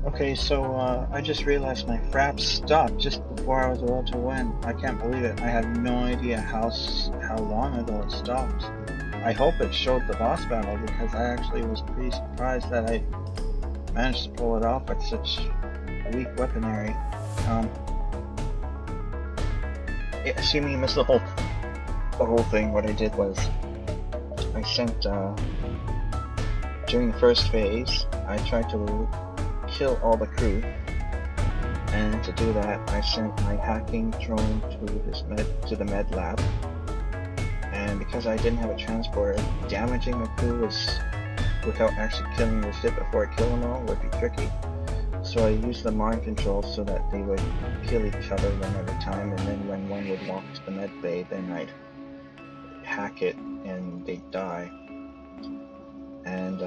Okay, so I just realized my fraps stopped just before I was about to win. I can't believe it. I had no idea how long ago it stopped. I hope it showed the boss battle because I actually was pretty surprised that I managed to pull it off with such weak weaponry. Um, Assuming you missed the whole thing, what I did was I sent during the first phase I tried to kill all the crew. And to do that, I sent my hacking drone to the med lab. And because I didn't have a transporter, damaging the crew without actually killing the ship before I kill them all would be tricky. So I used the mind control so that they would kill each other one at a time, and then when one would walk to the med bay, then I'd hack it and they'd die. And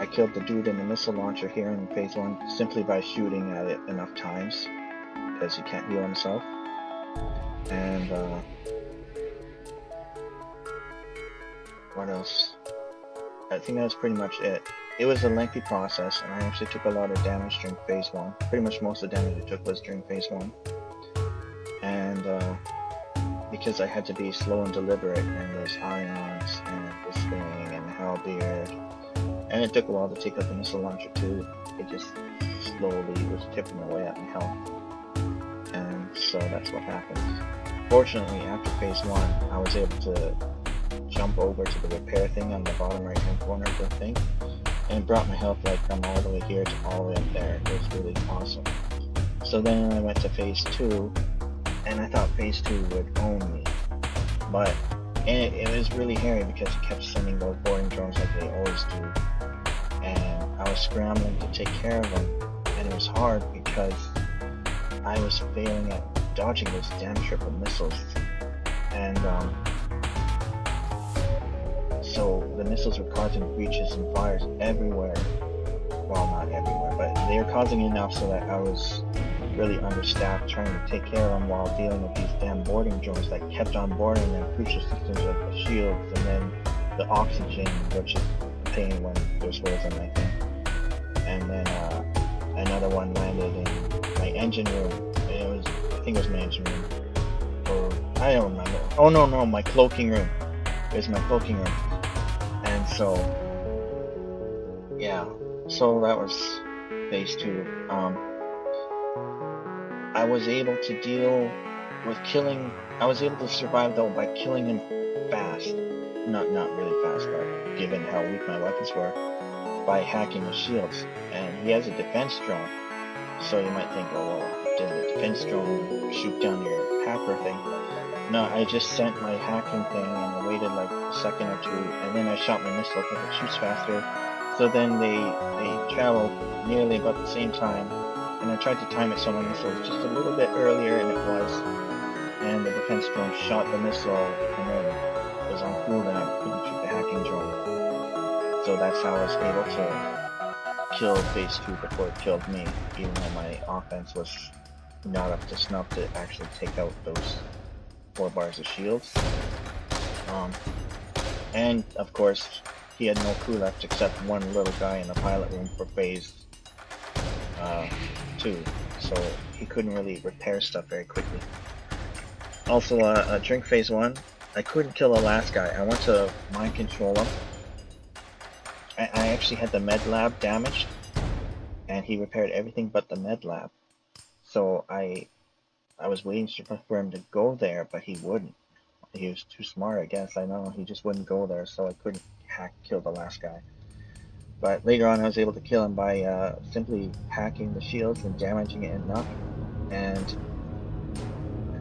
I killed the dude in the missile launcher here in phase 1 simply by shooting at it enough times, because he can't heal himself. And what else? I think that's pretty much it. It was a lengthy process, and I actually took a lot of damage during phase 1. Pretty much most of the damage I took was during phase 1. And because I had to be slow and deliberate, and there's ions, and this thing, and the halberd, and it took a while to take out the missile launcher too. It just slowly was chipping away at my health. And so that's what happened. Fortunately, after phase 1, I was able to jump over to the repair thing on the bottom right hand corner of the thing, and it brought my health like from all the way here to all the way up there. It was really awesome. So then I went to phase 2, and I thought phase 2 would own me, but it was really hairy because it kept sending those boarding drones like they always do, and I was scrambling to take care of them, and it was hard because I was failing at dodging those damn triple missiles, and so the missiles were causing breaches and fires everywhere. Well, not everywhere, but they were causing enough so that I was really understaffed trying to take care of them while dealing with these damn boarding drones that kept on boarding their crucial systems like the shields and then the oxygen, which is a pain when there's holes in my thing. And then another one landed in my engine room. I think it was my engine room. Or I don't remember. Oh no, my cloaking room. It was my cloaking room. And so, yeah, so that was phase 2. I was able to deal with I was able to survive though by killing him fast. Not really fast, but given how weak my weapons were, by hacking his shields. And he has a defense drone, so you might think, oh well, did the defense drone shoot down your hacker thing? No, I just sent my hacking thing and I waited like a second or two, and then I shot my missile because it shoots faster. So then they traveled nearly about the same time, and I tried to time it so my missile was just a little bit earlier, and it was. And the defense drone shot the missile, and then it was on cooldown, and I couldn't shoot the hacking drone. So that's how I was able to kill phase 2 before it killed me, even though my offense was not up to snuff to actually take out those 4 bars of shields. And of course, he had no crew left except one little guy in the pilot room for phase 2, so he couldn't really repair stuff very quickly. Also, during phase 1, I couldn't kill the last guy. I went to mind control him. I actually had the med lab damaged, and he repaired everything but the med lab. So I was waiting for him to go there, but he wouldn't. He was too smart, I guess. I know, he just wouldn't go there, so I couldn't kill the last guy. But later on I was able to kill him by simply hacking the shields and damaging it enough, and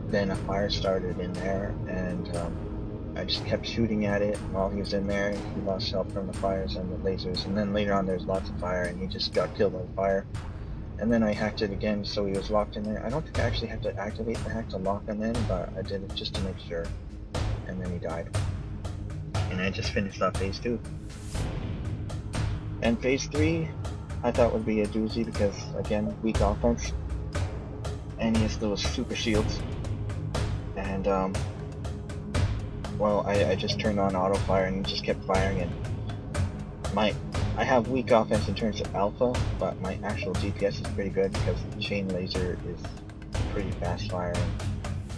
then a fire started in there, and I just kept shooting at it while he was in there. He lost health from the fires and the lasers, and then later on there's lots of fire and he just got killed by fire. And then I hacked it again, so he was locked in there. I don't think I actually had to activate the hack to lock him in, but I did it just to make sure. And then he died. And I just finished off phase 2. And phase 3, I thought would be a doozy because, again, weak offense. And he has those super shields. And, well, I just turned on auto fire and he just kept firing, and I have weak offense in terms of alpha, but my actual DPS is pretty good because the chain laser is pretty fast firing.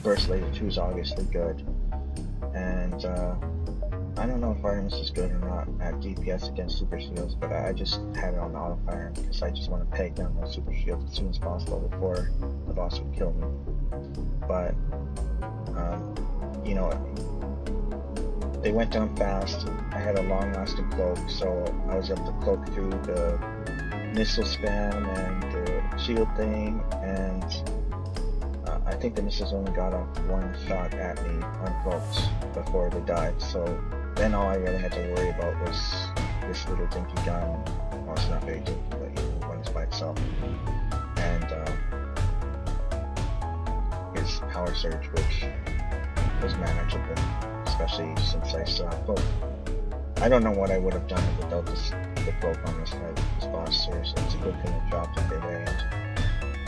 Burst laser 2 is obviously good, and I don't know if Artemis is good or not at DPS against super shields, but I just had it on auto fire because I just want to peg down my super shields as soon as possible before the boss would kill me. But you know, they went down fast. I had a long-lasting cloak, so I was able to cloak through the missile spam and the shield thing, and I think the missiles only got off one shot at me uncloaked before they died. So then all I really had to worry about was this little dinky gun. Well, it's not very dinky, but you know, runs by itself, and his power surge, which was manageable, especially since I still have cloak. I don't know what I would have done without the cloak on this fight with this boss. Seriously, it's a good thing it dropped at the very end.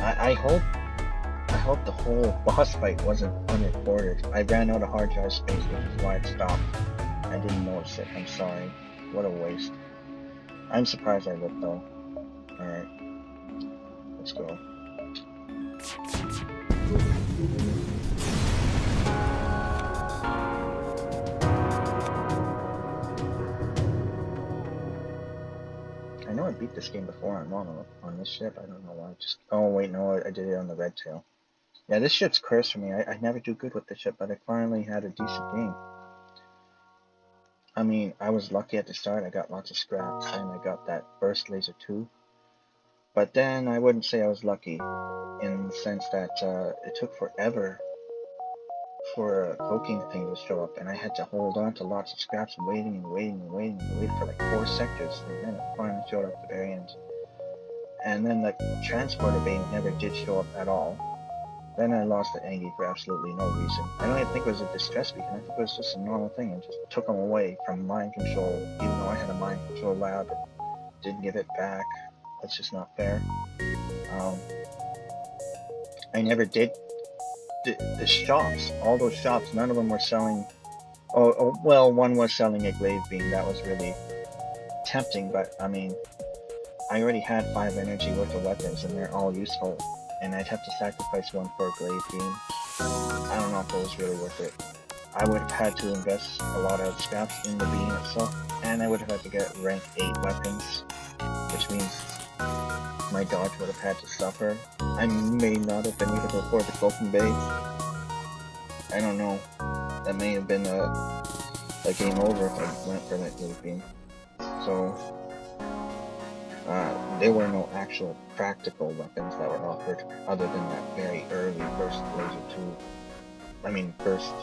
I hope the whole boss fight wasn't unrecorded. I ran out of hard drive space, which is why it stopped. I didn't notice it. I'm sorry. What a waste. I'm surprised I lived though. Alright. Let's go. I know I beat this game before on this ship. I don't know why. Oh wait, no, I did it on the Red Tail. Yeah, this ship's cursed for me. I never do good with this ship, but I finally had a decent game. I mean, I was lucky at the start. I got lots of scraps, and I got that burst laser 2. But then I wouldn't say I was lucky, in the sense that it took forever for a cloaking thing to show up, and I had to hold on to lots of scraps, waiting for like 4 sectors, and then it finally showed up at the very end. And then the transporter bay never did show up at all. Then I lost the Angie for absolutely no reason. I don't even think it was a distress beacon. I think it was just a normal thing, and just took them away from mind control, even though I had a mind control lab and didn't give it back. That's just not fair. I never did the shops. All those shops, none of them were selling. Oh, well, one was selling a glaive beam. That was really tempting, but I mean, I already had 5 energy worth of weapons, and they're all useful. And I'd have to sacrifice one for a glaive beam. I don't know if it was really worth it. I would have had to invest a lot of scraps in the beam itself, and I would have had to get rank 8 weapons, which means my dodge would have had to suffer. I may not have been able to afford the cloaking bay. I don't know. That may have been a game over if I went for that glaive beam. So there were no actual practical weapons that were offered other than that very early burst laser 2. I mean burst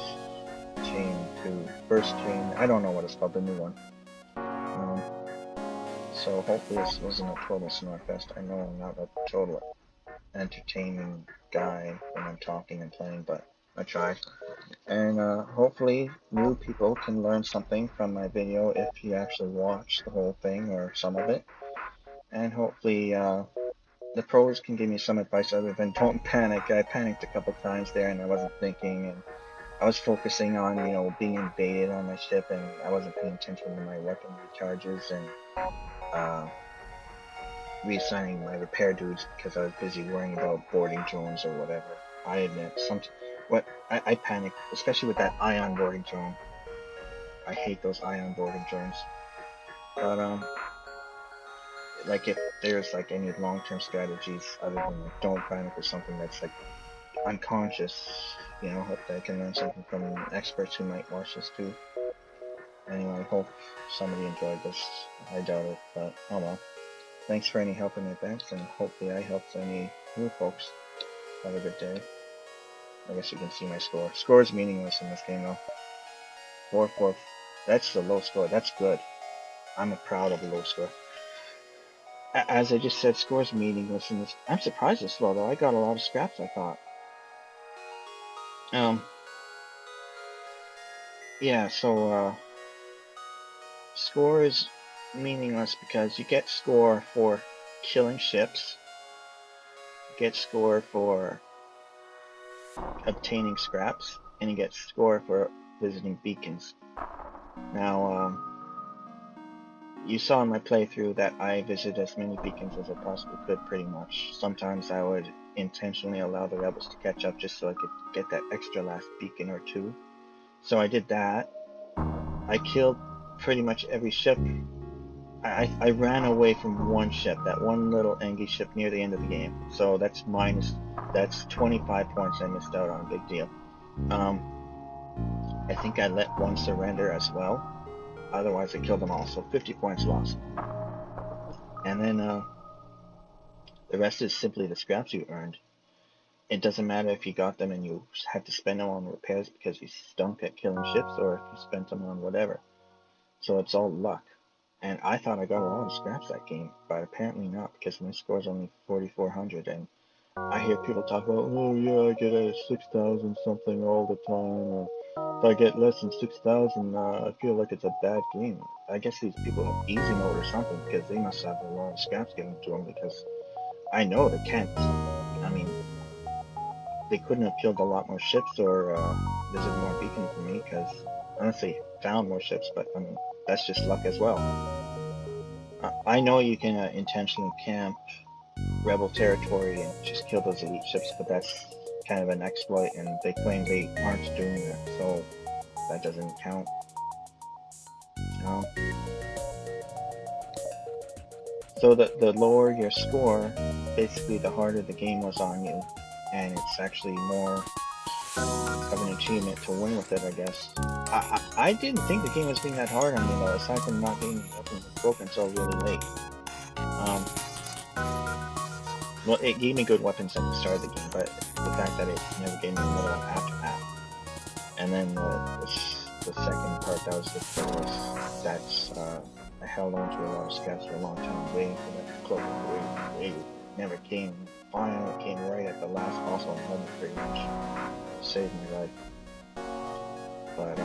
chain 2. Burst chain, I don't know what it's called, the new one. So hopefully this wasn't a total snarfest. I know I'm not a total entertaining guy when I'm talking and playing, but I tried. And hopefully new people can learn something from my video if you actually watch the whole thing or some of it. And hopefully the pros can give me some advice other than don't panic. I panicked a couple times there and I wasn't thinking, and I was focusing on, you know, being invaded on my ship, and I wasn't paying attention to my weapon recharges and reassigning my repair dudes because I was busy worrying about boarding drones or whatever. I admit, I panicked, especially with that ion boarding drone. I hate those ion boarding drones. But like if there's like any long-term strategies other than like don't panic or something that's like unconscious, you know, hope that I can learn something from experts who might watch this too. Anyway, I hope somebody enjoyed this. I doubt it, but oh well. Thanks for any help in advance, and hopefully I helped any new folks. Have a good day. I guess you can see my score. Score is meaningless in this game though. 4-4. That's the low score. That's good. I'm proud of a low score. As I just said, score is meaningless in this. I'm surprised it's low though. I got a lot of scraps, I thought. Yeah, so score is meaningless because you get score for killing ships, you get score for obtaining scraps, and you get score for visiting beacons. Now, you saw in my playthrough that I visited as many beacons as I possibly could, pretty much. Sometimes I would intentionally allow the rebels to catch up just so I could get that extra last beacon or two. So I did that. I killed pretty much every ship. I ran away from one ship, that one little Engie ship near the end of the game. So that's 25 points I missed out on, big deal. I think I let one surrender as well. Otherwise I killed them all, so 50 points lost. And then the rest is simply the scraps you earned. It doesn't matter if you got them and you had to spend them on repairs because you stunk at killing ships, or if you spent them on whatever. So it's all luck. And I thought I got a lot of scraps that game, but apparently not, because my score is only 4,400, and I hear people talk about, oh yeah, I get a 6,000 something all the time, or if I get less than 6,000, I feel like it's a bad game. I guess these people have easy mode or something, because they must have a lot of scraps given to them, because I know they can't. I mean, they couldn't have killed a lot more ships or visited more beacons than me, because unless they found more ships, but I mean, that's just luck as well. I know you can intentionally camp rebel territory and just kill those elite ships, but that's kind of an exploit, and they claim they aren't doing that, so that doesn't count. So the lower your score, basically the harder the game was on you, and it's actually more of an achievement to win with it, I guess. I didn't think the game was being that hard on me though, aside from not getting the weapons broken until really late. Well, it gave me good weapons at the start of the game, but the fact that it never gave me another one after that. And then the second part that was difficult was that I held on to a lot of scraps for a long time, waiting for that cloak to wait. It never came. Finally, it came right at the last possible moment, pretty much. Saved my life. But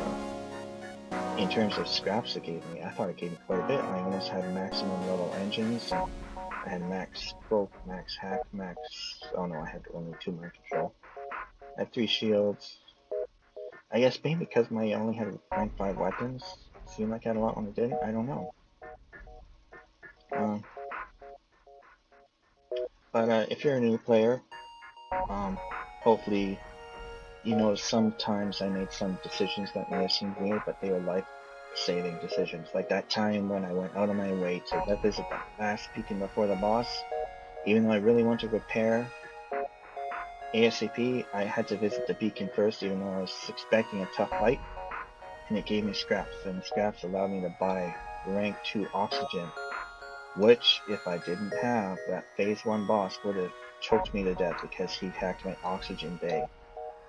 in terms of scraps it gave me, I thought it gave me quite a bit. I almost had maximum level engines. I had max scope, max hack, max. Oh no, I had only 2 mind control. I had 3 shields. I guess maybe because I only had rank 5 weapons, it seemed like I had a lot when I didn't. I don't know. But if you're a new player, hopefully you know sometimes I made some decisions that may have seemed weird, but they were life-saving decisions. Like that time when I went out of my way to visit the last beacon before the boss. Even though I really wanted to repair ASAP, I had to visit the beacon first, even though I was expecting a tough fight. And it gave me scraps, and scraps allowed me to buy rank 2 oxygen, which, if I didn't have, that phase 1 boss would have choked me to death because he hacked my oxygen bay.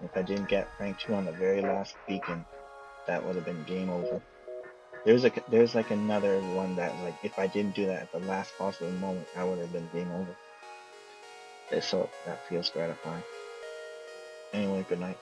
And if I didn't get rank 2 on the very last beacon, that would have been game over. There's like another one that, like, if I didn't do that at the last possible moment, I would have been game over. So that feels gratifying. Anyway, good night.